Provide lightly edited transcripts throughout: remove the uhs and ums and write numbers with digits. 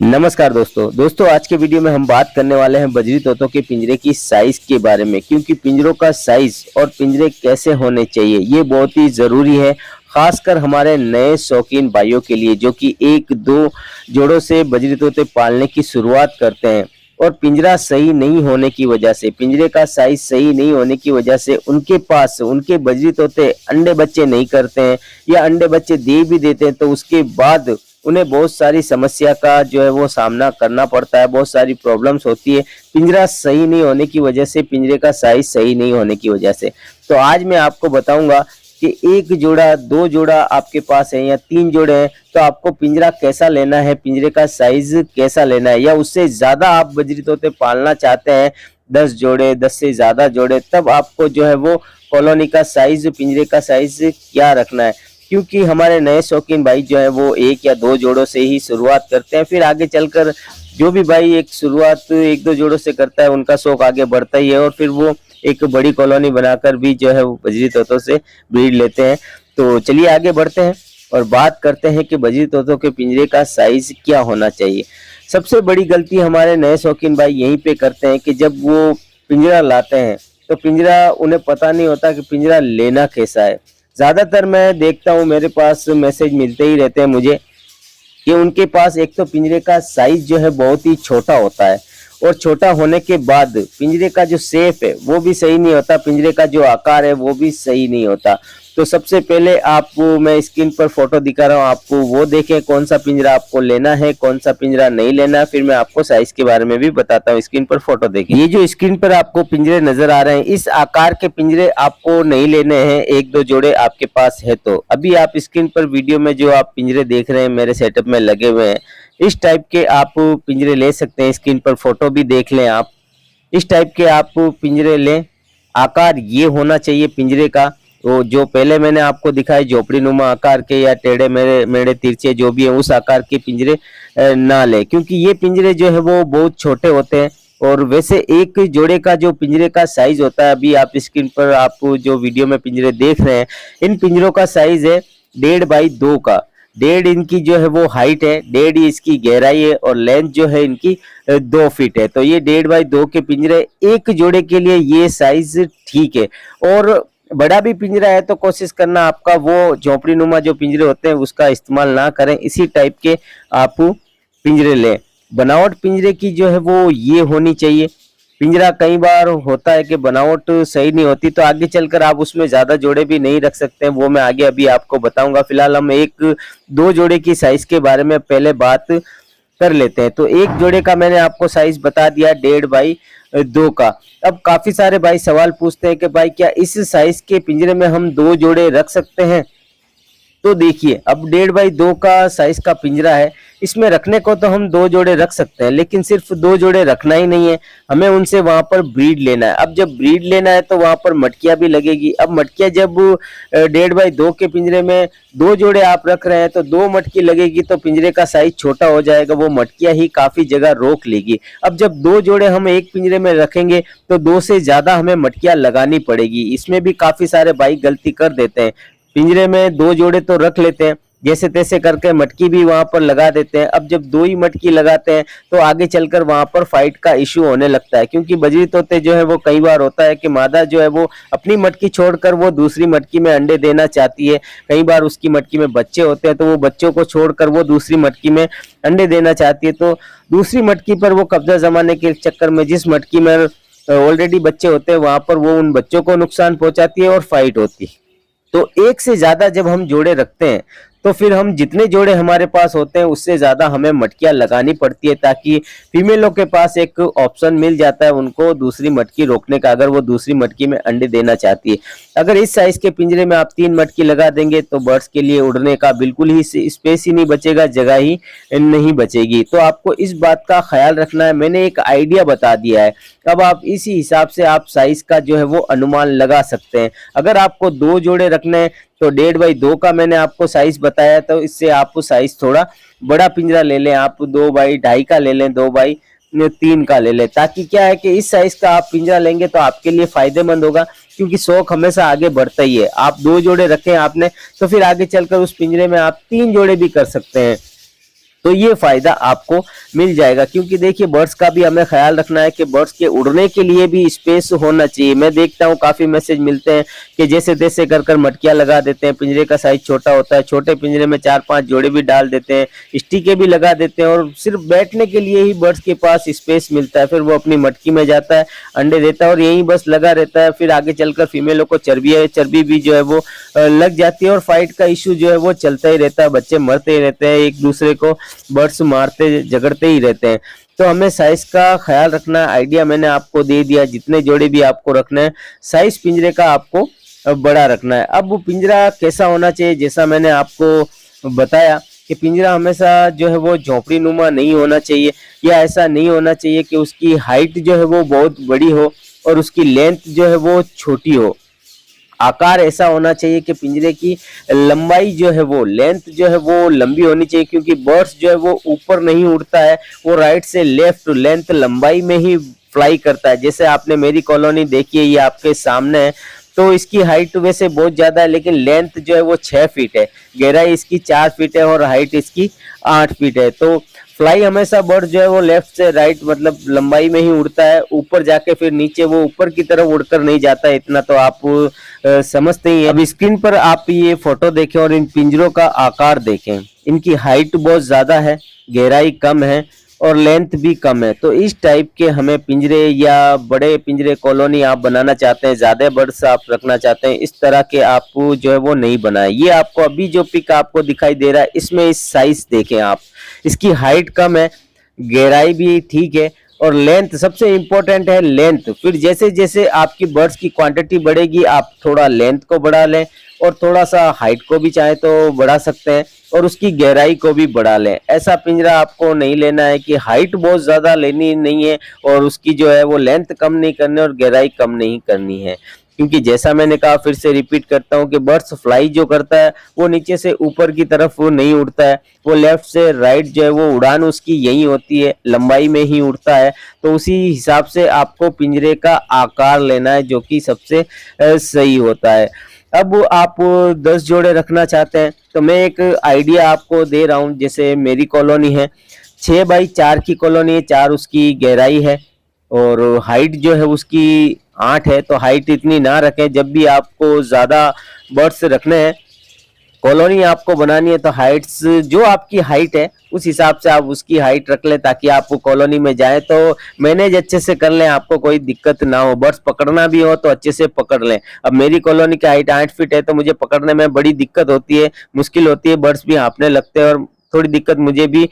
नमस्कार दोस्तों आज के वीडियो में हम बात करने वाले हैं बजरी तोतों के पिंजरे की साइज के बारे में, क्योंकि पिंजरों का साइज और पिंजरे कैसे होने चाहिए ये बहुत ही ज़रूरी है, खासकर हमारे नए शौकीन भाइयों के लिए जो कि एक दो जोड़ों से बजरी तोते पालने की शुरुआत करते हैं। और पिंजरा सही नहीं होने की वजह से, पिंजरे का साइज सही नहीं होने की वजह से उनके पास उनके बजरी तोते अंडे बच्चे नहीं करते हैं, या अंडे बच्चे दे भी देते हैं तो उसके बाद उन्हें बहुत सारी समस्या का जो है वो सामना करना पड़ता है, बहुत सारी प्रॉब्लम्स होती है पिंजरा सही नहीं होने की वजह से, पिंजरे का साइज सही नहीं होने की वजह से। तो आज मैं आपको बताऊंगा कि एक जोड़ा, दो जोड़ा आपके पास है या तीन जोड़े हैं तो आपको पिंजरा कैसा लेना है, पिंजरे का साइज कैसा लेना है, या उससे ज्यादा आप बजरी तोते पालना चाहते हैं 10 जोड़े, 10 से ज्यादा जोड़े, तब आपको जो है वो कॉलोनी का साइज, पिंजरे का साइज क्या रखना है। क्योंकि हमारे नए शौकीन भाई जो है वो एक या दो जोड़ों से ही शुरुआत करते हैं, फिर आगे चलकर जो भी भाई एक शुरुआत एक दो जोड़ों से करता है उनका शौक आगे बढ़ता ही है और फिर वो एक बड़ी कॉलोनी बनाकर भी जो है वो बजरी तोतों से ब्रीड लेते हैं। तो चलिए आगे बढ़ते हैं और बात करते हैं कि बजरी तोतों के पिंजरे का साइज क्या होना चाहिए। सबसे बड़ी गलती हमारे नए शौकीन भाई यहीं पे करते हैं कि जब वो पिंजरा लाते हैं तो पिंजरा उन्हें पता नहीं होता कि पिंजरा लेना कैसा है। ज्यादातर मैं देखता हूँ, मेरे पास मैसेज मिलते ही रहते हैं मुझे कि उनके पास एक तो पिंजरे का साइज जो है बहुत ही छोटा होता है, और छोटा होने के बाद पिंजरे का जो शेप है वो भी सही नहीं होता, पिंजरे का जो आकार है वो भी सही नहीं होता। तो सबसे पहले आपको मैं स्क्रीन पर फोटो दिखा रहा हूँ, आपको वो देखें कौन सा पिंजरा आपको लेना है, कौन सा पिंजरा नहीं लेना है, फिर मैं आपको साइज के बारे में भी बताता हूँ। स्क्रीन पर फोटो देखें, ये जो स्क्रीन पर आपको पिंजरे नजर आ रहे हैं इस आकार के पिंजरे आपको नहीं लेने हैं, एक दो जोड़े आपके पास है तो। अभी आप स्क्रीन पर वीडियो में जो आप पिंजरे देख रहे हैं मेरे सेटअप में लगे हुए हैं, इस टाइप के आप पिंजरे ले सकते हैं। स्क्रीन पर फोटो भी देख लें आप, इस टाइप के आप पिंजरे लें। आकार ये होना चाहिए पिंजरे का, वो जो पहले मैंने आपको दिखाई झोपड़ी नुमा आकार के या टेढ़े मेढ़े तिरछे जो भी है उस आकार के पिंजरे ना ले, क्योंकि ये पिंजरे जो है वो बहुत छोटे होते हैं। और वैसे एक जोड़े का जो पिंजरे का साइज होता है, अभी आप स्क्रीन पर आप जो वीडियो में पिंजरे देख रहे हैं इन पिंजरों का साइज है 1.5 बाई 2 का। 1.5 इनकी जो है वो हाइट है, 1.5 इसकी गहराई है और लेंथ जो है इनकी 2 फीट है। तो ये 1.5 बाई 2 के पिंजरे एक जोड़े के लिए ये साइज ठीक है। और बड़ा भी पिंजरा है तो कोशिश करना आपका वो झोपड़ी नुमा जो पिंजरे होते हैं उसका इस्तेमाल ना करें, इसी टाइप के आप पिंजरे लें। बनावट पिंजरे की जो है वो ये होनी चाहिए। पिंजरा कई बार होता है कि बनावट सही नहीं होती तो आगे चलकर आप उसमें ज्यादा जोड़े भी नहीं रख सकते हैं, वो मैं आगे अभी आपको बताऊंगा। फिलहाल हम एक दो जोड़े की साइज के बारे में पहले बात कर लेते हैं। तो एक जोड़े का मैंने आपको साइज बता दिया 1.5 बाई 2 का। अब काफी सारे भाई सवाल पूछते हैं कि भाई क्या इस साइज के पिंजरे में हम दो जोड़े रख सकते हैं। तो देखिए, अब 1.5 बाई 2 का साइज का पिंजरा है, इसमें रखने को तो हम दो जोड़े रख सकते हैं, लेकिन सिर्फ दो जोड़े रखना ही नहीं है, हमें उनसे वहां पर ब्रीड लेना है। अब जब ब्रीड लेना है तो वहां पर मटकिया भी लगेगी। अब मटकिया जब 1.5 बाई 2 के पिंजरे में दो जोड़े आप रख रहे हैं तो दो मटकी लगेगी तो पिंजरे का साइज छोटा हो जाएगा, वो मटकिया ही काफी जगह रोक लेगी। अब जब दो जोड़े हम एक पिंजरे में रखेंगे तो दो से ज्यादा हमें मटकिया लगानी पड़ेगी। इसमें भी काफी सारे भाई गलती कर देते हैं, पिंजरे में दो जोड़े तो रख लेते हैं, जैसे तैसे करके मटकी भी वहां पर लगा देते हैं। अब जब दो ही मटकी लगाते हैं तो आगे चलकर वहां पर फाइट का इश्यू होने लगता है, क्योंकि बजरी तोते जो है वो कई बार होता है कि मादा जो है वो अपनी मटकी छोड़कर वो दूसरी मटकी में अंडे देना चाहती है। कई बार उसकी मटकी में बच्चे होते हैं तो वो बच्चों को छोड़कर वो दूसरी मटकी में अंडे देना चाहती है, तो दूसरी मटकी पर वो कब्जा जमाने के चक्कर में जिस मटकी में ऑलरेडी बच्चे होते हैं वहां पर वो उन बच्चों को नुकसान पहुंचाती है और फाइट होती है। तो एक से ज्यादा जब हम जोड़े रखते हैं तो फिर हम जितने जोड़े हमारे पास होते हैं उससे ज्यादा हमें मटकियां लगानी पड़ती है, ताकि फीमेलों के पास एक ऑप्शन मिल जाता है उनको दूसरी मटकी रोकने का, अगर वो दूसरी मटकी में अंडे देना चाहती है। अगर इस साइज के पिंजरे में आप 3 मटकी लगा देंगे तो बर्ड्स के लिए उड़ने का बिल्कुल ही स्पेस ही नहीं बचेगा, जगह ही नहीं बचेगी। तो आपको इस बात का ख्याल रखना है। मैंने एक आइडिया बता दिया है, अब आप इसी हिसाब से आप साइज का जो है वो अनुमान लगा सकते हैं। अगर आपको दो जोड़े रखने हैं तो 1.5 बाई 2 का मैंने आपको साइज बताया, तो इससे आप साइज थोड़ा बड़ा पिंजरा ले लें, आप 2 बाई 2.5 का ले लें, 2 बाई 3 का ले लें, ताकि क्या है कि इस साइज का आप पिंजरा लेंगे तो आपके लिए फायदेमंद होगा, क्योंकि शौक हमेशा आगे बढ़ता ही है। आप दो जोड़े रखें आपने तो फिर आगे चलकर उस पिंजरे में आप 3 जोड़े भी कर सकते हैं। तो ये फायदा आपको मिल जाएगा। क्योंकि देखिए बर्ड्स का भी हमें ख्याल रखना है कि बर्ड्स के उड़ने के लिए भी स्पेस होना चाहिए। मैं देखता हूँ काफी मैसेज मिलते हैं कि जैसे तैसे कर मटकियां लगा देते हैं, पिंजरे का साइज छोटा होता है, छोटे पिंजरे में 4-5 जोड़े भी डाल देते हैं, स्टिके भी लगा देते हैं और सिर्फ बैठने के लिए ही बर्ड्स के पास स्पेस मिलता है। फिर वो अपनी मटकी में जाता है, अंडे देता है और यहीं बस लगा रहता है। फिर आगे चलकर फीमेलों को चर्बी भी जो है वो लग जाती है और फाइट का इशू जो है वो चलता ही रहता है, बच्चे मरते ही रहते हैं, एक दूसरे को बर्ड्स मारते झगड़ते ही रहते हैं। तो हमें साइज का ख्याल रखना, आइडिया मैंने आपको दे दिया, जितने जोड़े भी आपको रखना है, साइज पिंजरे का आपको बड़ा रखना है। अब वो पिंजरा कैसा होना चाहिए, जैसा मैंने आपको बताया कि पिंजरा हमेशा जो है वो झोपड़ी नुमा नहीं होना चाहिए, या ऐसा नहीं होना चाहिए कि उसकी हाइट जो है वो बहुत बड़ी हो और उसकी लेंथ जो है वो छोटी हो। आकार ऐसा होना चाहिए कि पिंजरे की लंबाई जो है वो लेंथ जो है वो लंबी होनी चाहिए। क्योंकि बर्ड्स जो है वो ऊपर नहीं उड़ता है, वो राइट से लेफ्ट लेंथ लंबाई में ही फ्लाई करता है। जैसे आपने मेरी कॉलोनी देखी है, ये आपके सामने है, तो इसकी हाइट वैसे बहुत ज्यादा है लेकिन लेंथ जो है वो 6 फीट है, गहराई इसकी 4 फीट है और हाइट इसकी 8 फीट है। तो फ्लाई हमेशा बर्ड जो है वो लेफ्ट से राइट मतलब लंबाई में ही उड़ता है, ऊपर जाके फिर नीचे वो ऊपर की तरफ उड़कर नहीं जाता है, इतना तो आप समझते ही हैं। अब स्क्रीन पर आप ये फोटो देखें और इन पिंजरों का आकार देखें, इनकी हाइट बहुत ज्यादा है, गहराई कम है और लेंथ भी कम है। तो इस टाइप के हमें पिंजरे या बड़े पिंजरे कॉलोनी आप बनाना चाहते हैं, ज्यादा बर्ड्स आप रखना चाहते हैं, इस तरह के आपको जो है वो नहीं बनाए। ये आपको अभी जो पिक आपको दिखाई दे रहा है, इसमें इस साइज देखें आप, इसकी हाइट कम है, गहराई भी ठीक है और लेंथ सबसे इंपॉर्टेंट है, लेंथ। फिर जैसे जैसे आपकी बर्ड्स की क्वांटिटी बढ़ेगी, आप थोड़ा लेंथ को बढ़ा लें और थोड़ा सा हाइट को भी चाहे तो बढ़ा सकते हैं और उसकी गहराई को भी बढ़ा लें। ऐसा पिंजरा आपको नहीं लेना है कि हाइट बहुत ज्यादा लेनी नहीं है और उसकी जो है वो लेंथ कम नहीं करनी और गहराई कम नहीं करनी है। क्योंकि जैसा मैंने कहा, फिर से रिपीट करता हूँ कि बर्ड्स फ्लाई जो करता है वो नीचे से ऊपर की तरफ वो नहीं उड़ता है, वो लेफ्ट से राइट जो है वो उड़ान उसकी यही होती है, लंबाई में ही उड़ता है। तो उसी हिसाब से आपको पिंजरे का आकार लेना है जो कि सबसे सही होता है। अब आप 10 जोड़े रखना चाहते हैं तो मैं एक आइडिया आपको दे रहा हूँ। जैसे मेरी कॉलोनी है 6 बाई 4 की कॉलोनी है, 4 उसकी गहराई है और हाइट जो है उसकी 8 है। तो हाइट इतनी ना रखें, जब भी आपको ज्यादा बर्ड्स रखने हैं, कॉलोनी आपको बनानी है, तो हाइट्स जो आपकी हाइट है उस हिसाब से आप उसकी हाइट रख लें ताकि आप कॉलोनी में जाए तो मैनेज अच्छे से कर लें, आपको कोई दिक्कत ना हो। बर्ड्स पकड़ना भी हो तो अच्छे से पकड़ लें। अब मेरी कॉलोनी की हाइट 8 फीट है तो मुझे पकड़ने में बड़ी दिक्कत होती है, मुश्किल होती है, बर्ड्स भी हाँफने लगते हैं और थोड़ी दिक्कत मुझे भी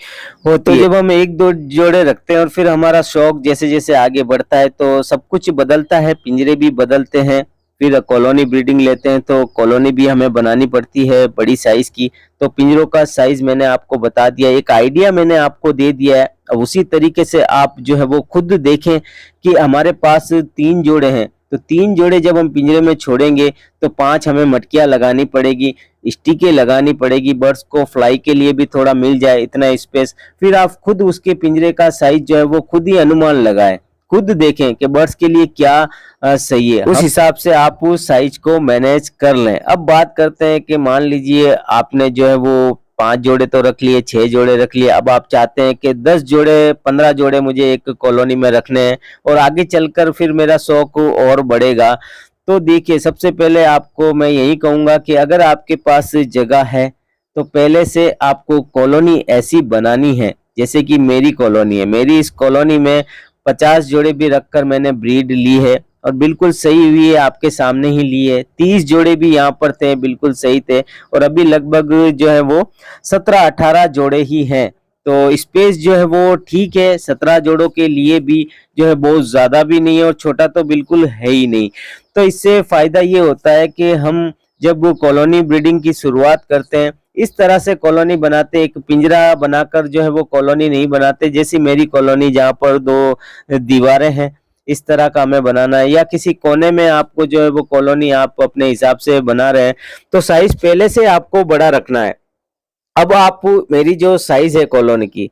होती है। जब हम 1-2 जोड़े रखते हैं और फिर हमारा शौक जैसे जैसे आगे बढ़ता है तो सब कुछ बदलता है, पिंजरे भी बदलते हैं। फिर कॉलोनी ब्रीडिंग लेते हैं तो कॉलोनी भी हमें बनानी पड़ती है बड़ी साइज की। तो पिंजरों का साइज मैंने आपको बता दिया, एक आइडिया मैंने आपको दे दिया है। अब उसी तरीके से आप जो है वो खुद देखें कि हमारे पास 3 जोड़े हैं, तो 3 जोड़े जब हम पिंजरे में छोड़ेंगे तो 5 हमें मटकियां लगानी पड़ेगी, स्टिकें लगानी पड़ेगी, बर्ड्स को फ्लाई के लिए भी थोड़ा मिल जाए इतना स्पेस। फिर आप खुद उसके पिंजरे का साइज जो है वो खुद ही अनुमान लगाएं, खुद देखें कि बर्ड्स के लिए क्या सही है, उस हिसाब से आप उस साइज को मैनेज कर लें। अब बात करते हैं कि मान लीजिए आपने जो है वो 5 जोड़े तो रख लिए, 6 जोड़े रख लिए, अब आप चाहते हैं कि 10 जोड़े 15 जोड़े मुझे एक कॉलोनी में रखने हैं और आगे चलकर फिर मेरा शौक और बढ़ेगा। तो देखिए सबसे पहले आपको मैं यही कहूंगा कि अगर आपके पास जगह है तो पहले से आपको कॉलोनी ऐसी बनानी है जैसे कि मेरी कॉलोनी है। मेरी इस कॉलोनी में 50 जोड़े भी रखकर मैंने ब्रीड ली है और बिल्कुल सही हुई है, आपके सामने ही ली है। 30 जोड़े भी यहाँ पर थे, बिल्कुल सही थे और अभी लगभग जो है वो 17-18 जोड़े ही हैं। तो स्पेस जो है वो ठीक है, 17 जोड़ों के लिए भी जो है बहुत ज्यादा भी नहीं है और छोटा तो बिल्कुल है ही नहीं। तो इससे फायदा ये होता है कि हम जब कॉलोनी ब्रीडिंग की शुरुआत करते हैं इस तरह से कॉलोनी बनाते, एक पिंजरा बनाकर जो है वो कॉलोनी नहीं बनाते। जैसी मेरी कॉलोनी जहाँ पर 2 दीवारें हैं इस तरह का हमें बनाना है, या किसी कोने में आपको जो है वो कॉलोनी आप अपने हिसाब से बना रहे हैं तो साइज पहले से आपको बड़ा रखना है। अब आप मेरी जो साइज है कॉलोनी की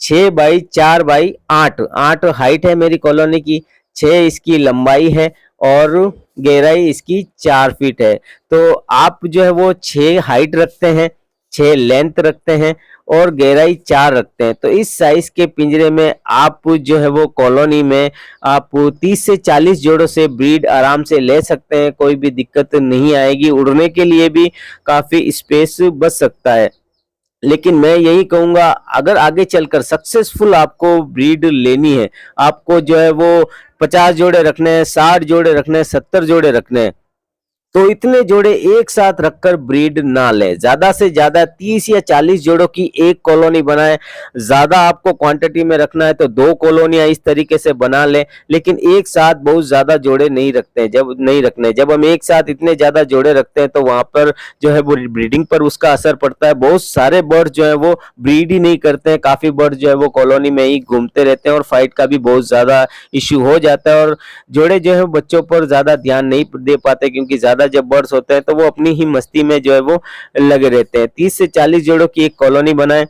6 बाई 4 बाई 8 हाइट है मेरी कॉलोनी की, 6 इसकी लंबाई है और गहराई इसकी 4 फीट है। तो आप जो है वो 6 हाइट रखते हैं 6 लेंथ रखते हैं और गहराई 4 रखते हैं। तो इस साइज के पिंजरे में आप जो है वो कॉलोनी में आप 30 से 40 जोड़ों से ब्रीड आराम से ले सकते हैं, कोई भी दिक्कत नहीं आएगी। उड़ने के लिए भी काफी स्पेस बच सकता है। लेकिन मैं यही कहूंगा, अगर आगे चलकर सक्सेसफुल आपको ब्रीड लेनी है, आपको जो है वो 50 जोड़े रखने हैं, 60 जोड़े रखने हैं, 70 जोड़े रखने हैं, तो इतने जोड़े एक साथ रखकर ब्रीड ना लें। ज्यादा से ज्यादा 30 या 40 जोड़ों की एक कॉलोनी बनाएं। ज्यादा आपको क्वांटिटी में रखना है तो 2 कॉलोनियां इस तरीके से बना लें, लेकिन एक साथ बहुत ज्यादा जोड़े नहीं रखते हैं। जब हम एक साथ इतने ज्यादा जोड़े रखते हैं तो वहां पर जो है वो ब्रीडिंग पर उसका असर पड़ता है। बहुत सारे बर्ड जो है वो ब्रीड ही नहीं करते हैं, काफी बर्ड जो है वो कॉलोनी में ही घूमते रहते हैं और फाइट का भी बहुत ज्यादा इश्यू हो जाता है। और जोड़े जो है बच्चों पर ज्यादा ध्यान नहीं दे पाते, क्योंकि ज्यादा जब बर्ड्स होते हैं तो वो अपनी ही मस्ती में जो है वो लगे रहते हैं। 30 से 40 जोड़ों की एक कॉलोनी बनाएं।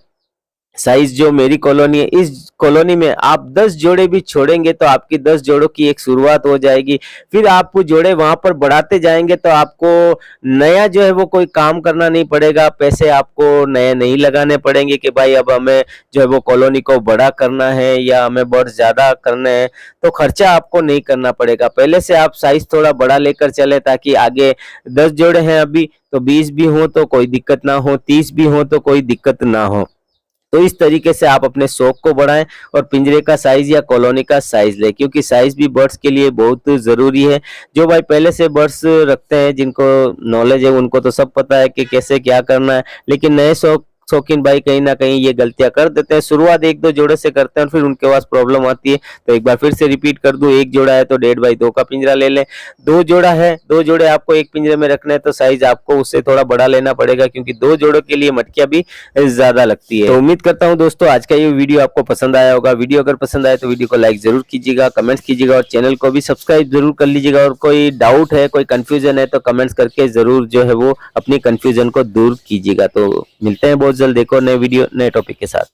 साइज जो मेरी कॉलोनी है, इस कॉलोनी में आप 10 जोड़े भी छोड़ेंगे तो आपकी 10 जोड़ों की एक शुरुआत हो जाएगी। फिर आप जोड़े वहां पर बढ़ाते जाएंगे तो आपको नया जो है वो कोई काम करना नहीं पड़ेगा, पैसे आपको नए नहीं लगाने पड़ेंगे कि भाई अब हमें जो है वो कॉलोनी को बड़ा करना है या हमें बर्ड्स ज्यादा करने हैं, तो खर्चा आपको नहीं करना पड़ेगा। पहले से आप साइज थोड़ा बड़ा लेकर चले, ताकि आगे 10 जोड़े हैं अभी तो 20 भी हो तो कोई दिक्कत ना हो, 30 भी हो तो कोई दिक्कत ना हो। तो इस तरीके से आप अपने शौक को बढ़ाएं और पिंजरे का साइज या कॉलोनी का साइज लें, क्योंकि साइज भी बर्ड्स के लिए बहुत जरूरी है। जो भाई पहले से बर्ड्स रखते हैं, जिनको नॉलेज है, उनको तो सब पता है कि कैसे क्या करना है, लेकिन नए शौकीन भाई कहीं ना कहीं ये गलतियां कर देते हैं। शुरुआत 1-2 जोड़े से करते हैं और फिर उनके पास प्रॉब्लम आती है। तो एक बार फिर से रिपीट कर दूं, 1 जोड़ा है तो 1.5 बाई 2 का पिंजरा ले लें। 2 जोड़ा है, 2 जोड़े आपको एक पिंजरे में रखने हैं तो साइज आपको उससे थोड़ा बड़ा लेना पड़ेगा, क्योंकि 2 जोड़ों के लिए मटकियां भी ज्यादा लगती है। तो उम्मीद करता हूं दोस्तों आज का ये वीडियो आपको पसंद आया होगा। वीडियो अगर पसंद आए तो वीडियो को लाइक जरूर कीजिएगा, कमेंट्स कीजिएगा और चैनल को भी सब्सक्राइब जरूर कर लीजिएगा। और कोई डाउट है, कोई कंफ्यूजन है तो कमेंट्स करके जरूर जो है वो अपनी कंफ्यूजन को दूर कीजिएगा। तो मिलते हैं बहुत जल्द एक और नए वीडियो नए टॉपिक के साथ।